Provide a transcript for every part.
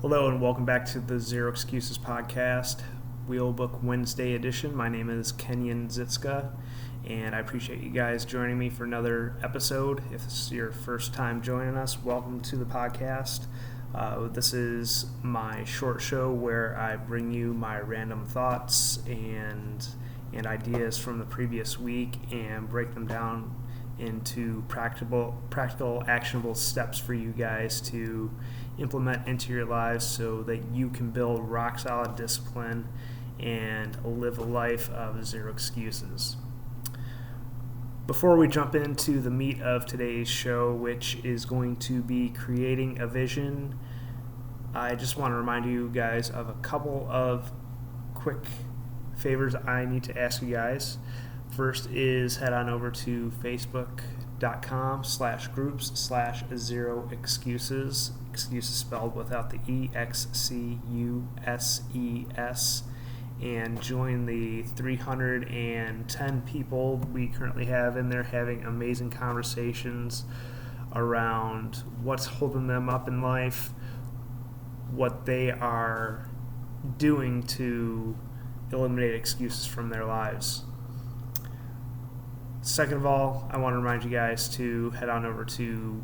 Hello and welcome back to the Zero Excuses podcast, Wheelbook Wednesday edition. My name is Kenyon Zitska, and I appreciate you guys joining me for another episode. If this is your first time joining us, welcome to the podcast. This is my short show where I bring you my random thoughts and ideas from the previous week and break them down into practical, actionable steps for you guys to implement into your lives so that you can build rock solid discipline and live a life of zero excuses. Before we jump into the meat of today's show, which is going to be creating a vision, I just want to remind you guys of a couple of quick favors I need to ask you guys. First is head on over to facebook.com/groups/zero excuses. Excuses spelled without the EXCUSES, and join the 310 people we currently have in there having amazing conversations around what's holding them up in life, what they are doing to eliminate excuses from their lives. Second of all, I want to remind you guys to head on over to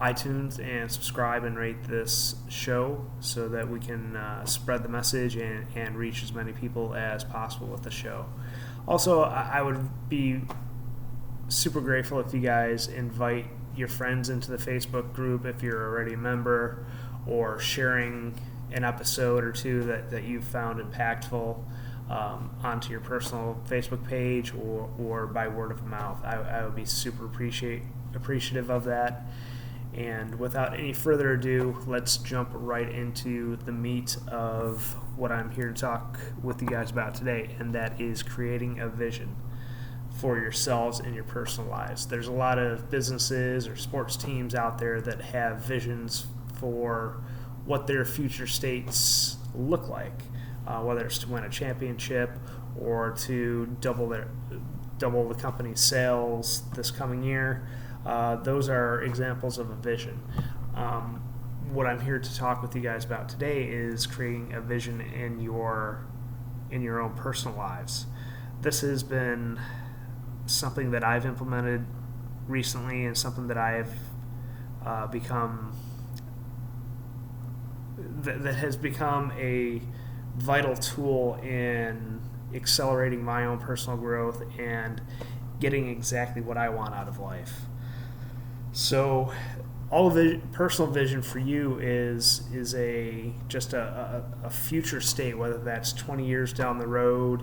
iTunes and subscribe and rate this show so that we can spread the message and reach as many people as possible with the show. Also, I would be super grateful if you guys invite your friends into the Facebook group if you're already a member, or sharing an episode or two that you've found impactful onto your personal Facebook page or by word of mouth. I would be super appreciative of that. And without any further ado, let's jump right into the meat of what I'm here to talk with you guys about today, and that is creating a vision for yourselves and your personal lives. There's a lot of businesses or sports teams out there that have visions for what their future states look like, whether it's to win a championship or to double the company's sales this coming year. Those are examples of a vision. What I'm here to talk with you guys about today is creating a vision in your own personal lives. This has been something that I've implemented recently and something that I've become that has become a vital tool in accelerating my own personal growth and getting exactly what I want out of life. So, all of the personal vision for you is just a future state, whether that's 20 years down the road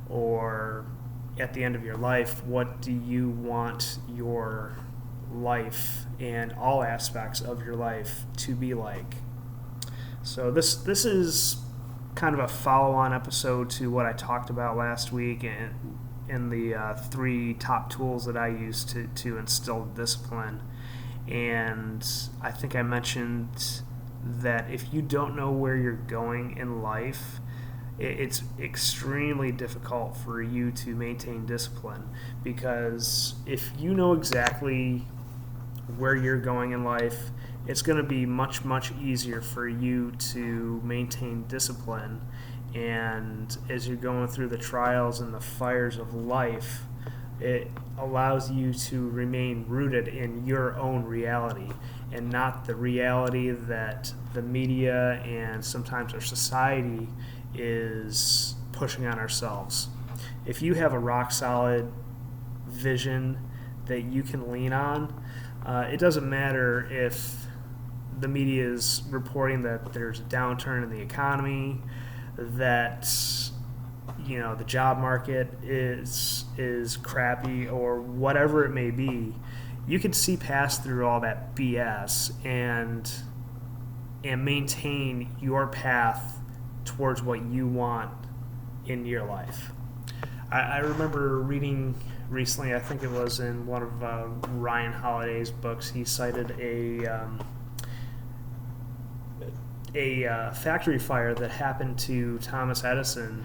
or at the end of your life. What do you want your life and all aspects of your life to be like? So this is kind of a follow-on episode to what I talked about last week and in the 3 top tools that I use to instill discipline. And I think I mentioned that if you don't know where you're going in life, it's extremely difficult for you to maintain discipline, because if you know exactly where you're going in life, it's going to be much, much easier for you to maintain discipline. And as you're going through the trials and the fires of life, it allows you to remain rooted in your own reality and not the reality that the media and sometimes our society is pushing on ourselves. If you have a rock solid vision that you can lean on, it doesn't matter if the media is reporting that there's a downturn in the economy, that the job market is crappy, or whatever it may be. You can see past through all that BS and maintain your path towards what you want in your life. I remember reading recently, I think it was in one of Ryan Holiday's books, he cited a factory fire that happened to Thomas Edison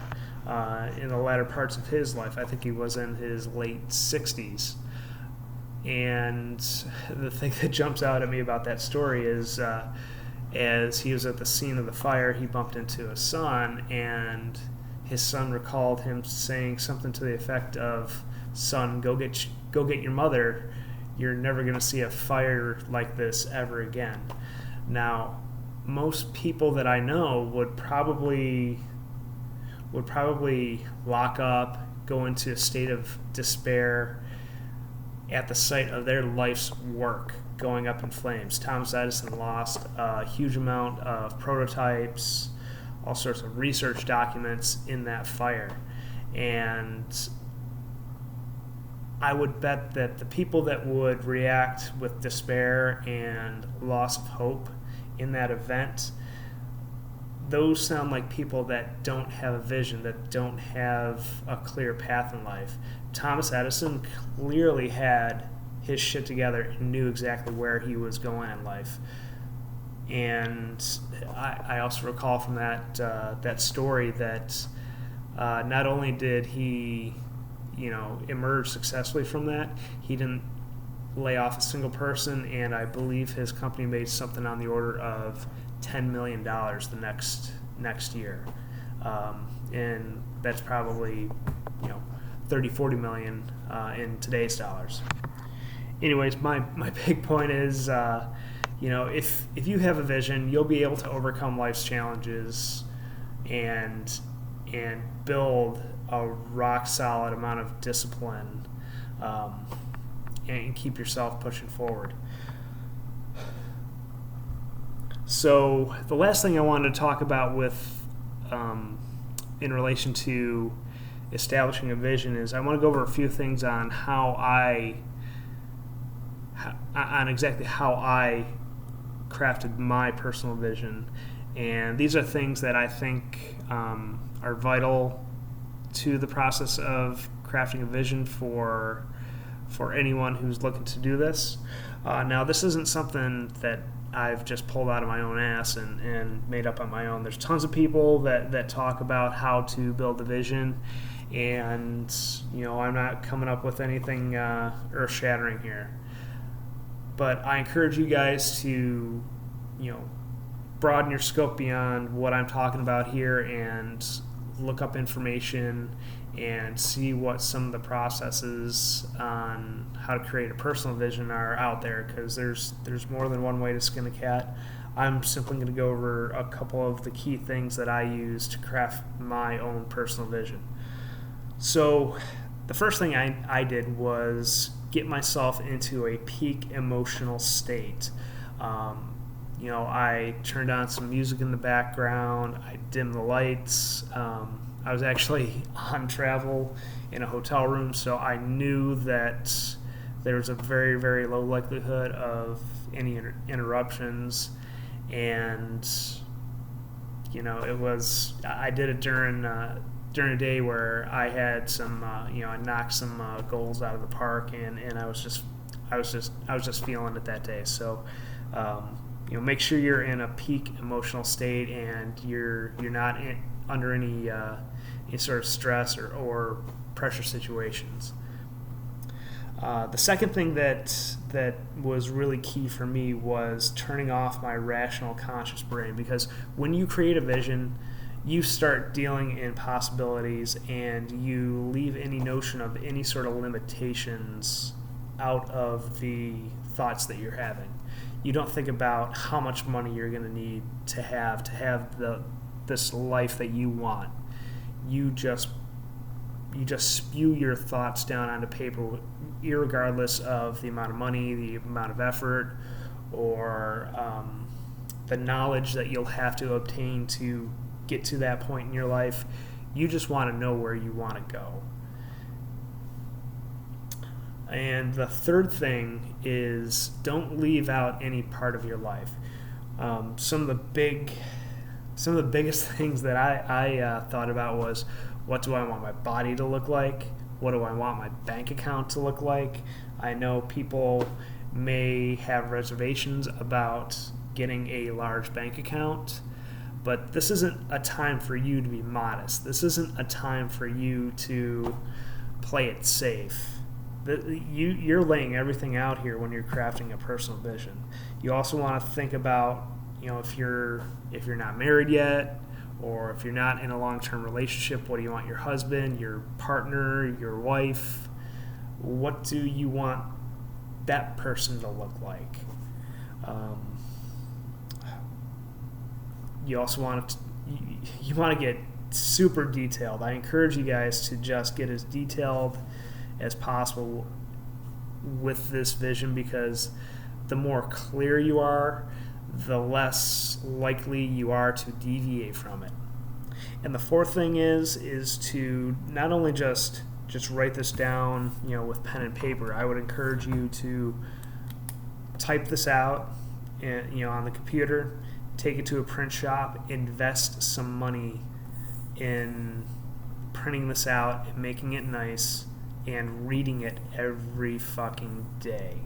in the latter parts of his life. I think he was in his late 60s. And the thing that jumps out at me about that story is as he was at the scene of the fire, he bumped into his son, and his son recalled him saying something to the effect of, "Son, go get your mother. You're never going to see a fire like this ever again." Now, most people that I know would probably lock up, go into a state of despair at the sight of their life's work going up in flames. Thomas Edison lost a huge amount of prototypes, all sorts of research documents in that fire. And I would bet that the people that would react with despair and loss of hope in that event, those sound like people that don't have a vision, that don't have a clear path in life. Thomas Edison clearly had his shit together and knew exactly where he was going in life. And I also recall from that story that not only did he, emerge successfully from that, he didn't lay off a single person, and I believe his company made something on the order of $10 million the next year. And that's probably, 30-40 million in today's dollars. Anyways, my big point is, if you have a vision, you'll be able to overcome life's challenges and build a rock solid amount of discipline, and keep yourself pushing forward. So the last thing I wanted to talk about with in relation to establishing a vision is I want to go over a few things on exactly how I crafted my personal vision. And these are things that I think are vital to the process of crafting a vision for anyone who's looking to do this. Now, this isn't something that I've just pulled out of my own ass and made up on my own. There's tons of people that talk about how to build a vision, and I'm not coming up with anything earth-shattering here. But I encourage you guys to broaden your scope beyond what I'm talking about here and look up information and see what some of the processes on how to create a personal vision are out there, because there's more than one way to skin a cat. I'm simply going to go over a couple of the key things that I use to craft my own personal vision. So the first thing I did was get myself into a peak emotional state. I turned on some music in the background, I dimmed the lights. I was actually on travel in a hotel room, so I knew that there was a very, very low likelihood of any interruptions. And I did it during a day where I had some I knocked some goals out of the park, and I was just feeling it that day. So make sure you're in a peak emotional state and you're not under any sort of stress or pressure situations. The second thing that was really key for me was turning off my rational conscious brain, because when you create a vision, you start dealing in possibilities and you leave any notion of any sort of limitations out of the thoughts that you're having. You don't think about how much money you're going to need to have this life that you want. You just spew your thoughts down onto paper, irregardless of the amount of money, the amount of effort, or the knowledge that you'll have to obtain to get to that point in your life. You just want to know where you want to go. And the third thing is, don't leave out any part of your life. Some of the biggest things that I thought about was, what do I want my body to look like? What do I want my bank account to look like? I know people may have reservations about getting a large bank account, but this isn't a time for you to be modest. This isn't a time for you to play it safe. You're laying everything out here when you're crafting a personal vision. You also want to think about, if you're not married yet, or if you're not in a long-term relationship, what do you want your husband, your partner, your wife, what do you want that person to look like? You also want to get super detailed. I encourage you guys to just get as detailed as possible with this vision, because the more clear you are, the less likely you are to deviate from it. And the fourth thing is to not only just write this down, with pen and paper. I would encourage you to type this out, on the computer, take it to a print shop, invest some money in printing this out and making it nice and reading it every fucking day,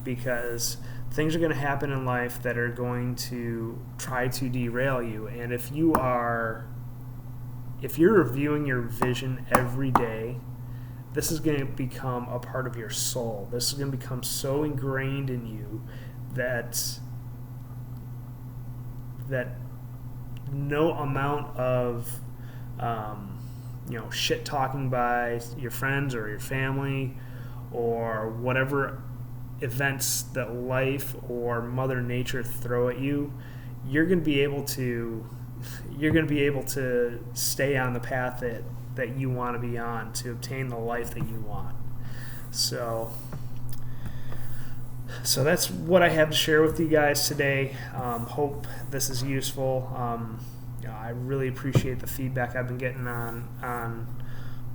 because things are going to happen in life that are going to try to derail you. And if you're reviewing your vision every day, this is going to become a part of your soul. This is going to become so ingrained in you that no amount of shit talking by your friends or your family, or whatever events that life or Mother Nature throw at you, you're going to be able to stay on the path that you want to be on to obtain the life that you want. So that's what I have to share with you guys today. Hope this is useful. I really appreciate the feedback I've been getting on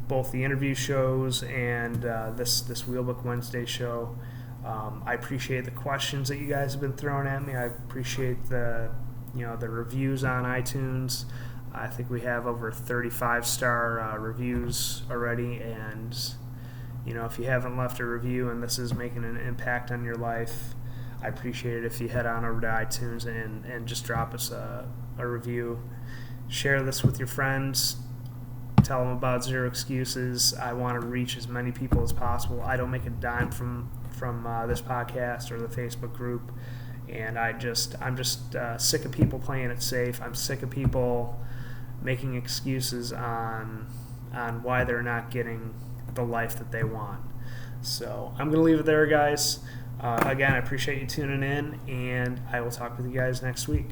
both the interview shows and this Wheelbook Wednesday show. I appreciate the questions that you guys have been throwing at me. I appreciate the reviews on iTunes. I think we have over 35-star reviews already, and if you haven't left a review and this is making an impact on your life, I appreciate it if you head on over to iTunes and just drop us a review. Share this with your friends. Tell them about Zero Excuses. I want to reach as many people as possible. I don't make a dime from this podcast or the Facebook group, and I'm just sick of people playing it safe. I'm sick of people making excuses on why they're not getting the life that they want. So I'm going to leave it there, guys. Again, I appreciate you tuning in, and I will talk with you guys next week.